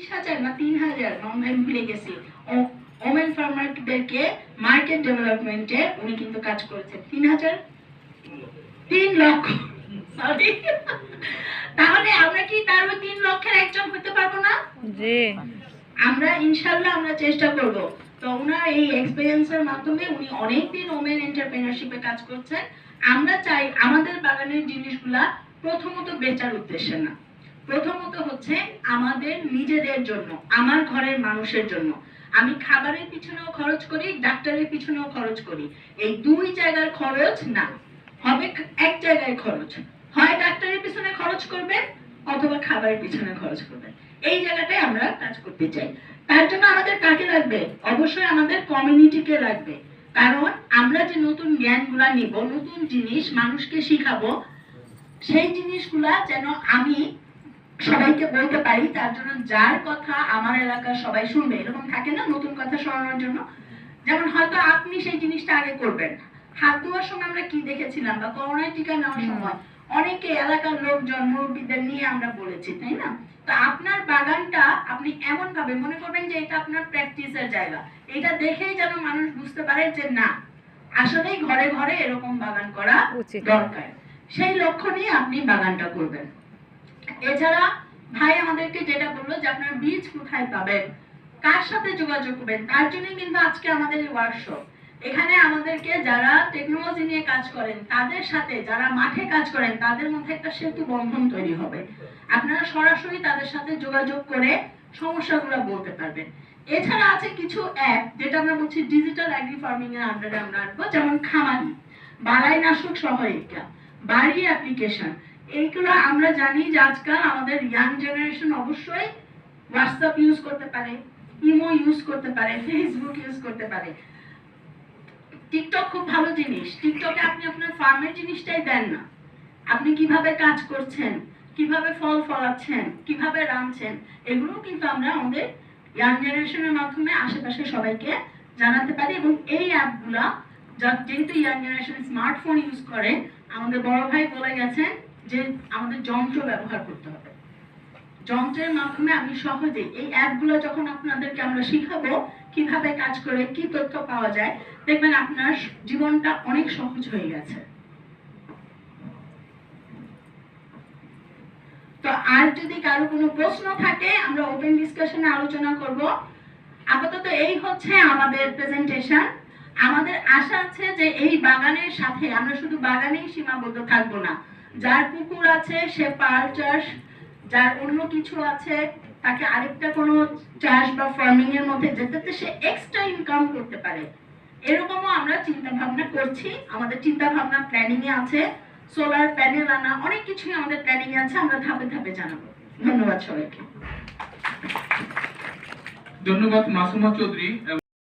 20,000 না 3,000 আমি ভুলে গেছি ওমেন ফার্মারদেরকে মার্কেট ডেভেলপমেন্টে উনি কিন্তু কাজ করেছেন। 3 লক্ষ সরি, তাহলে আমরা কি তার ওই 3 লক্ষের একজন হতে পারবো না? জি, আমরা ইনশাআল্লাহ আমরা চেষ্টা করব। তো ওনার এই এক্সপেরিয়েন্সের মাধ্যমে উনি অনেকদিন ওমেন এন্টারপ্রেনারশিপে কাজ করছেন। আমরা চাই আমাদের বাগানের জিনিসগুলা প্রথমত বেচার উদ্দেশ্যে না, প্রথমত হচ্ছে আমাদের নিজেদের জন্য, আমার ঘরের মানুষের জন্য। আমি খাবারের পিছনেও খরচ করি, ডাক্তারের পিছনেও খরচ করি। এই দুই জায়গার খরচ না, হবে এক জায়গায় খরচ। হয় ডাক্তারের পিছনে খরচ করবেন অথবা খাবারের পিছনে খরচ করবেন। এই জায়গাটায় আমরা কাজ করতে চাই। তার জন্য আমাদের কাকে লাগবে? অবশ্যই আমাদের কমিউনিটিকে লাগবে। কারণ আমরা যে নতুন জ্ঞানগুলা নিব, নতুন জিনিস মানুষকে শিখাবো, সেই জিনিসগুলা যেন আমি সবাইকে বলতে পারি। তার জন্য যার কথা আমার এলাকার সবাই শুনবে, এরকম থাকে না নতুন কথা শোনানোর জন্য। যেমন হয়তো আপনি সেই জিনিসটা আগে করবেন। হাত ধোয়ার সময় আমরা কি দেখেছিলাম, বা করোনায় টিকা নেওয়ার সময় অনেকে এলাকার লোকজন মুরব্বীদের নিয়ে আমরা বলেছি, তাই না? তো আপনার বাগানটা আপনি এমন ভাবে মনে করবেন যে এটা আপনার প্র্যাকটিসের জায়গা। এটা দেখেই যেন মানুষ বুঝতে পারে যে না, আসলেই ঘরে ঘরে এরকম বাগান করা উচিত। দরকার। সেই লক্ষ্য নিয়ে আপনি বাগানটা করবেন। এছাড়া ভাই আমাদেরকে যেটা বললো যে আপনার বীজ কোথায় পাবেন, কার সাথে যোগাযোগ করবেন, তার জন্য কিন্তু আজকে আমাদের এই ওয়ার্কশপ। এখানে আমাদেরকে যারা টেকনোলজি নিয়ে কাজ করেন তাদের সাথে যারা মাঠে কাজ করেন তাদের মধ্যে একটা সেতু বন্ধন তৈরি হবে। আপনারা সরাসরি তাদের সাথে যোগাযোগ করে সমস্যাগুলো বলতে পারবেন। এছাড়া আছে কিছু অ্যাপ যেটা আমরা বলছি ডিজিটাল অ্যাগ্রি ফার্মিং এর আন্ডারে আমরা আনবো, যেমন খামারি, বালাইনাশক সহায়িকা, বাড়ি অ্যাপ্লিকেশন। এইগুলো আমরা জানি যে আজকাল আমাদের ইয়াং জেনারেশন অবশ্যই হোয়াটসঅ্যাপ ইউজ করতে পারে, ইমো ইউজ করতে পারে, ফেসবুক ইউজ করতে পারে। টিকটক খুব ভালো জিনিস। টিকটকে আপনি আপনার ফার্মের জিনিসটাই দেন না, আপনি কিভাবে কাজ করছেন, কিভাবে ফল ফলাচ্ছেন, কিভাবে রাঁধছেন, এগুলো কিন্তু আমরা আমাদের ইয়াং জেনারেশনের মাধ্যমে আশেপাশে সবাইকে জানাতে পারি। এবং এই অ্যাপগুলা যেহেতু ইয়াং জেনারেশন স্মার্টফোন ইউজ করে, আমাদের বড় ভাই বলে গেছেন যে আমাদের যন্ত্র ব্যবহার করতে হবে। যন্ত্রের মাধ্যমে আমি সহজে এই অ্যাপগুলো যখন আপনাদেরকে আমরা শিখাবো কিভাবে কাজ করে, কি তথ্য পাওয়া যায়, দেখবেন আপনার জীবনটা অনেক সহজ হয়ে গেছে। তো আর যদি কারো কোনো প্রশ্ন থাকে আমরা ওপেন ডিসকাশনে আলোচনা করব। আপাতত এই হচ্ছে আমাদের প্রেজেন্টেশন। আমাদের আশা আছে যে এই বাগানের সাথে আমরা শুধু বাগানেই সীমাবদ্ধ থাকবো না। যার পুকুর আছে সে পাল চাষ, যার অন্য কিছু আছে তাকে আরেকটা কোনো চাষ বা ফার্মিং এর মধ্যে যেতে সে এক্সট্রা ইনকাম করতে পারে, এরকমও আমরা চিন্তা ভাবনা করছি। আমাদের চিন্তা ভাবনা প্ল্যানিং এ আছে, সোলার প্যানেল আনা, অনেক কিছুই আমাদের প্ল্যানিং এ আছে, আমরা ধাপে ধাপে জানাবো। ধন্যবাদ সবাইকে। ধন্যবাদ মাসুমা চৌধুরী এবং